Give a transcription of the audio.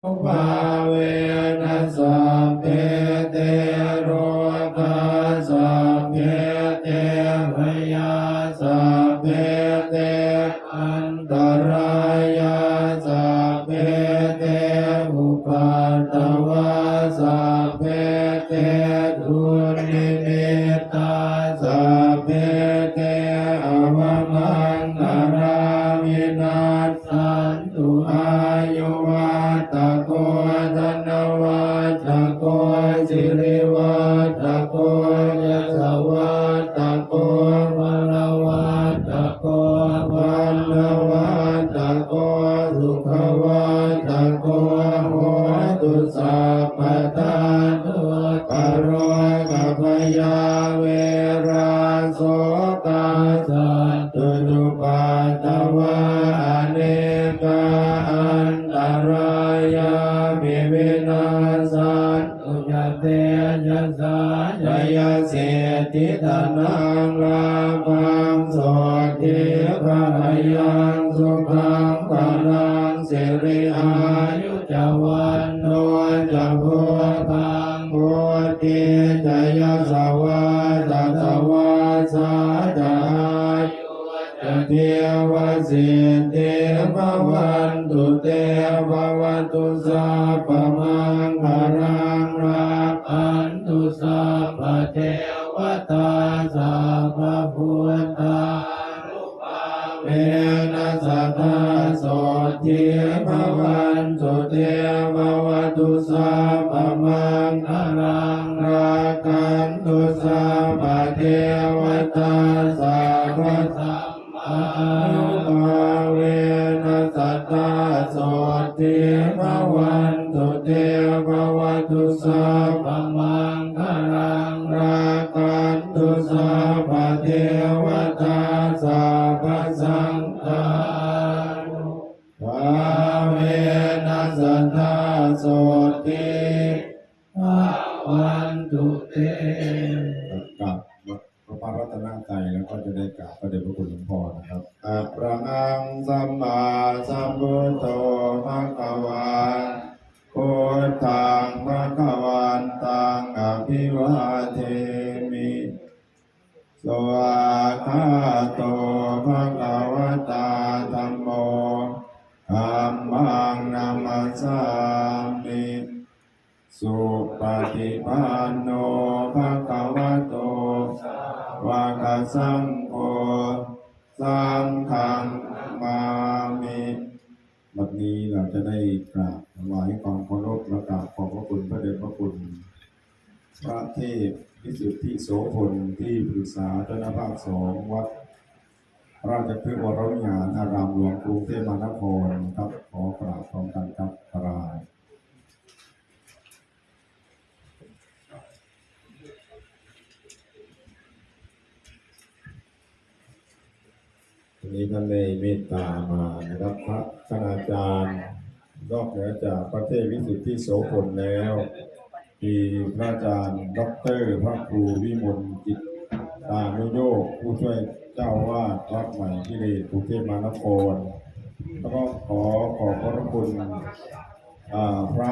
ภาเวนัสสัพเพเตโรคาสัพเพเตพยาสัพเพเตอันตรายาสัพเพเตอุปัตตวาสัพเพเตทุนิมิตตาสัพเพเตอวมังคาราวินาศสันตุอายุวัตโกธนวัตโกสิริวัตโกยศวัตโกวรวัตโกวันวัตโกสุขวัตโกโหตุสัพพทานุกโรกัพยาเวราโสกาสัตตุจุปัตตวาอเนกาอันตรายาภิวินาสันตุยเตยัสสะจยเสติธนังลาภังโสติภะยังสุขังภะลังสิริอายุจวันโนจะพุทธังพุทธิจยสวัสสวาสาจายุจะเทวสิทธิภวันตุเตภวันตุสัพพมังคารังรักขันตุสัพพเทวตาสัพพพุทธานุภาเวนัสสัทธาโสติภวันตุเตภวันตุสัพพมังคารังรักขันตุสัพพเทวตาสัพพสัมมานุภาเวนัสสัทธาโสติภวันตุเตภวันตุสัพพมังคารังรักขันตุสัพพเทวตาสัพพสังฆานุภาเวนัสสัทธาโสติภวันตุเตกราบพระรัตนตรัยแล้วก็จะได้กราบพระเดชพระคุณหลวงพ่อนะครับอะระหังสัมมาสัมพุทโธภะคะวาพุทธังภะคะวันตังอภิวาเทมิสวากขาโตภะคะวะตาธัมโมธัมมังนัมมัสสามิสุปฏิปันโนภะคะวะโตสาวกสังโฆสังฆังนามามิบัดนี้เราจะได้กราบถวายความเคารพและกราบขอบพระคุณพระเดชพระคุณพระเทพวิสุทธิโสพลที่ปรึกษาเจ้าหน้าภาค2วัดราชพฤกษ์วรวิหารอารามหลวงกรุงเทพมหานครครับขอกราบพร้อมกันครับกราบวันนี้ท่านได้เมตตามานะครับพระคณาจารย์นอกเหนือจากพระเทพวิสุทธิโสพลแล้วมีพระอาจารย์ดร.พระครูวิมลจิตตานุโยคผู้ช่วยเจ้าวาดวัดใหม่ที่กรุงเทพมหานครแล้วก็ขอบพระคุณพระ